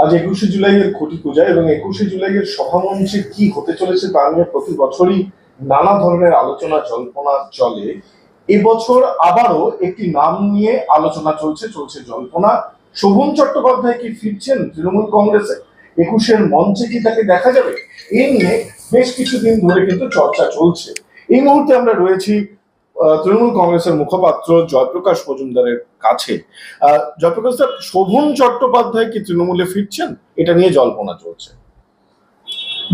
আজ 21শে জুলাইয়ের খুঁটি পূজা এবং 21শে জুলাইয়ের সভামঞ্চে কি হতে চলেছে তা নিয়ে প্রতি বছরই নানা ধরনের আলোচনা জল্পনা চলে। এবছর আবারও একটি নাম নিয়ে আলোচনা চলছে জল্পনা। শোভন চট্টোপাধ্যায় কি ফিরছেন তৃণমূল কংগ্রেসে? 21এর মঞ্চে কি তাকে দেখা যাবে? এ নিয়ে বেশ কিছুদিন ধরে কিন্তু চর্চা চলছে। এই মুহূর্তে আমরা রয়েছি তৃণমূল কংগ্রেসের মুখপাত্র জয়প্রকাশ মজুমদারের কাছে। জয়প্রকাশ স্যার, শোভন চট্টোপাধ্যায় কি তৃণমূলে ফিরছেন? এটা নিয়ে জল্পনা চলছে।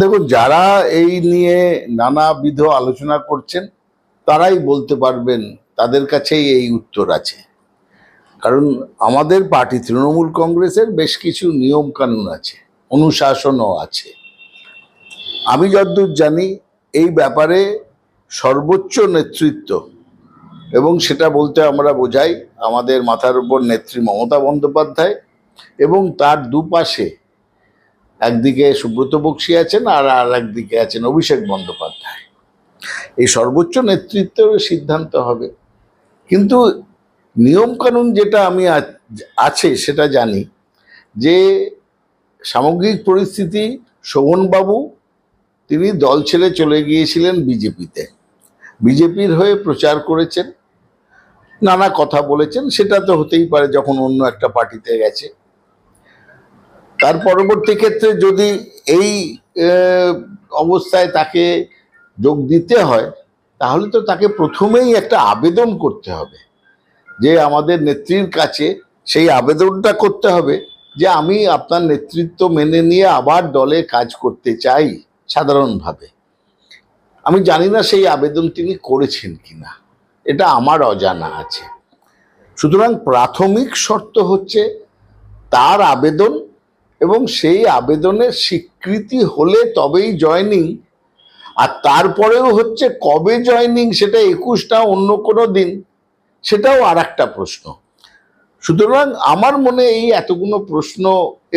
দেখুন, যারা এই নিয়ে নানাবিধ আলোচনা করছেন তারাই বলতে পারবেন, তাদের কাছেই এই উত্তর আছে। কারণ আমাদের পার্টি তৃণমূল কংগ্রেসের বেশ কিছু নিয়ম কানুন আছে, অনুশাসনও আছে। আমি যতদূর জানি এই ব্যাপারে সর্বোচ্চ নেতৃত্ব, এবং সেটা বলতে আমরা বোঝাই আমাদের মাথার উপর নেত্রী মমতা বন্দ্যোপাধ্যায় এবং তার দুপাশে একদিকে সুব্রত বক্সী আছেন আর একদিকে আছেন অভিষেক বন্দ্যোপাধ্যায়। এই সর্বোচ্চ নেতৃত্বের সিদ্ধান্ত হবে। কিন্তু নিয়ম কানুন যেটা আমি আছে সেটা জানি যে সামগ্রিক পরিস্থিতি, শোভনবাবু তিনি দল ছেড়ে চলে গিয়েছিলেন বিজেপিতে, বিজেপির হয়ে প্রচার করেছেন, নানা কথা বলেছেন। সেটা তো হতেই পারে যখন অন্য একটা পার্টিতে গেছে। তার পরবর্তী ক্ষেত্রে যদি এই অবস্থায় তাকে যোগ দিতে হয়, তাহলে তো তাকে প্রথমেই একটা আবেদন করতে হবে, যে আমাদের নেত্রীর কাছে সেই আবেদনটা করতে হবে যে আমি আপনার নেতৃত্ব মেনে নিয়ে আবার দলে কাজ করতে চাই। সাধারণভাবে আমি জানি না সেই আবেদন তিনি করেছেন কিনা, এটা আমার অজানা আছে। সুতরাং প্রাথমিক শর্ত হচ্ছে তার আবেদন, এবং সেই আবেদনের স্বীকৃতি হলে তবেই জয়েনিং। আর তারপরেও হচ্ছে কবে জয়েনিং, সেটা 21 না অন্য কোনো দিন, সেটাও আর একটা প্রশ্ন। সুতরাং আমার মনে এই এতগুলো প্রশ্ন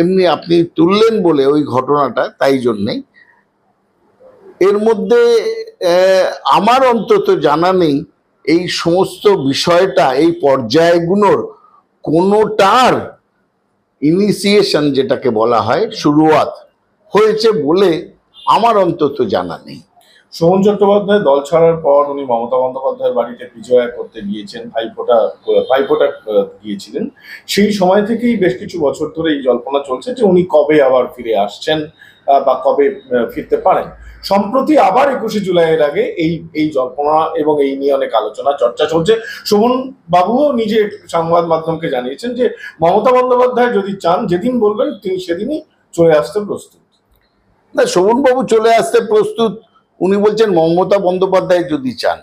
এমনি আপনি তুললেন বলে ওই ঘটনাটা, তাই জন্যেই এর মধ্যে আমার অন্তত জানা নেই এই সমস্ত বিষয়টা, এই পর্যায়গুলোর কোনোটার ইনিশিয়েশন যেটাকে বলা হয়, শুরুয়াত হয়েছে বলে আমার অন্তত জানা নেই। শোভন চট্টোপাধ্যায় দল ছাড়ার পর উনি মমতা বন্দ্যোপাধ্যায়ের বাড়িতে বিজয়া করতে গিয়েছেন, ভাইফোঁটা গিয়েছিলেন। সেই সময় থেকেই বেশ কিছু বছর ধরে এই জল্পনা চলছে যে উনি কবে আবার ফিরে আসছেন বা কবে ফিরতে পারেন। সম্প্রতি আবার 21শে জুলাইয়ের আগে এই জল্পনা এবং এই নিয়ে অনেক আলোচনা চর্চা চলছে। শোভন বাবুও নিজে সংবাদ মাধ্যমকে জানিয়েছেন যে মমতা বন্দ্যোপাধ্যায় যদি চান, যেদিন বলবেন তিনি সেদিনই চলে আসতে প্রস্তুত। না, শোভনবাবু চলে আসতে প্রস্তুত উনি বলছেন মমতা বন্দ্যোপাধ্যায় যদি চান,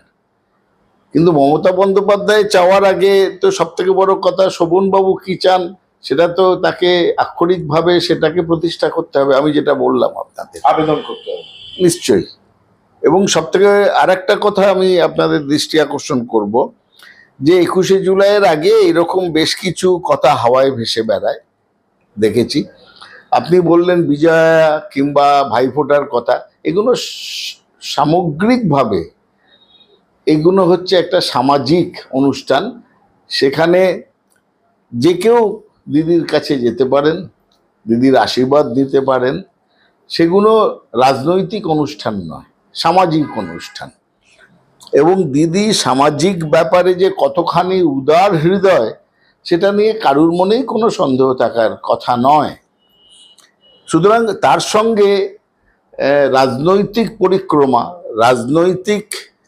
কিন্তু মমতা বন্দ্যোপাধ্যায় চাওয়ার আগে তো সব থেকে বড় কথা শোভনবাবু কি চান সেটা তো তাকে আক্ষরিকভাবে সেটাকে প্রতিষ্ঠা করতে হবে। আমি যেটা বললাম আপনাদের, আবেদন করতে হবে নিশ্চয়ই। এবং সব থেকে আর একটা কথা আমি আপনাদের দৃষ্টি আকর্ষণ করব, যে 21শে জুলাইয়ের আগে এরকম বেশ কিছু কথা হাওয়ায় ভেসে বেড়ায় দেখেছি। আপনি বললেন বিজয়া কিংবা ভাইফোঁটার কথা, এগুলো সামগ্রিকভাবে এগুলো হচ্ছে একটা সামাজিক অনুষ্ঠান। সেখানে যে কেউ দিদির কাছে যেতে পারেন, দিদির আশীর্বাদ নিতে পারেন। সেগুলো রাজনৈতিক অনুষ্ঠান নয়, সামাজিক অনুষ্ঠান। এবং দিদি সামাজিক ব্যাপারে যে কতখানি উদার হৃদয়, সেটা নিয়ে কারুর মনেই কোনো সন্দেহ থাকার কথা নয়। সুতরাং তার সঙ্গে রাজনৈতিক পরিক্রমা, রাজনৈতিক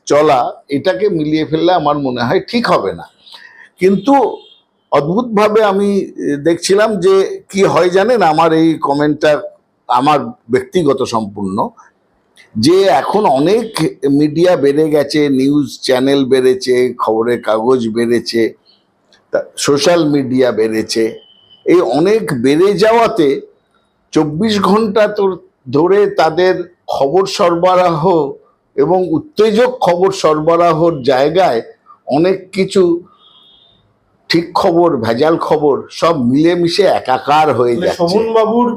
চলা, এটাকে মিলিয়ে ফেললে আমার মনে হয় ঠিক হবে না। কিন্তু অদ্ভুতভাবে আমি দেখছিলাম যে কি হয় জানেন, আমার এই কমেন্টটা আমার ব্যক্তিগত সম্পূর্ণ, যে এখন অনেক মিডিয়া বেড়ে গেছে, নিউজ চ্যানেল বেড়েছে, খবরের কাগজ বেড়েছে, সোশ্যাল মিডিয়া বেড়েছে। এই অনেক বেড়ে যাওয়াতে 24 ঘন্টা ধরে তাদের খবর সরবরাহ এবং উত্তেজক খবর সরবরাহর জায়গায় অনেক কিছু ঠিক খবর, ভেজাল খবর সব মিলেমিশে একাকার হয়ে যাচ্ছে। শোভন বাবুর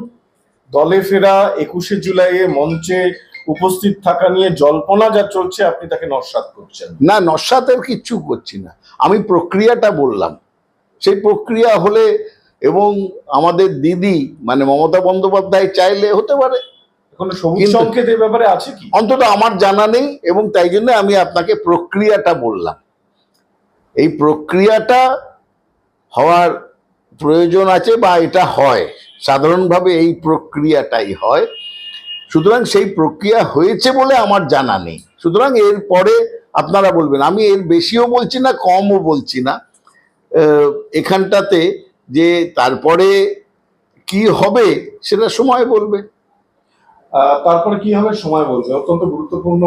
দলে ফেরা 21শে জুলাইয়ে মঞ্চে উপস্থিত থাকা নিয়ে জল্পনা যা চলছে, আপনি তাকে নস্যাৎ করছেন? না, নস্যাতের কিচ্ছু করছি না, আমি প্রক্রিয়াটা বললাম। সেই প্রক্রিয়া হলে এবং আমাদের দিদি মানে মমতা বন্দ্যোপাধ্যায় চাইলে হতে পারে, এখন সবুজ কিন্তু- সংকেত এ ব্যাপারে আছে কি? অন্তত আমার জানা নেই, এবং তাই জন্য আমি আপনাকে প্রক্রিয়াটা বললাম। এই প্রক্রিয়াটা হওয়ার প্রয়োজন আছে, বা এটা হয় সাধারণভাবে, এই প্রক্রিয়াটাই হয়। সুতরাং সেই প্রক্রিয়া হয়েছে বলে আমার জানা নেই। সুতরাং এর পরে আপনারা বলবেন, আমি এর বেশিও বলছি না কমও বলছি না। এখানটাতে যে তারপরে কি হবে সেটা সময় বলবে। তারপরে কি হবে সময় বলছে, অত্যন্ত গুরুত্বপূর্ণ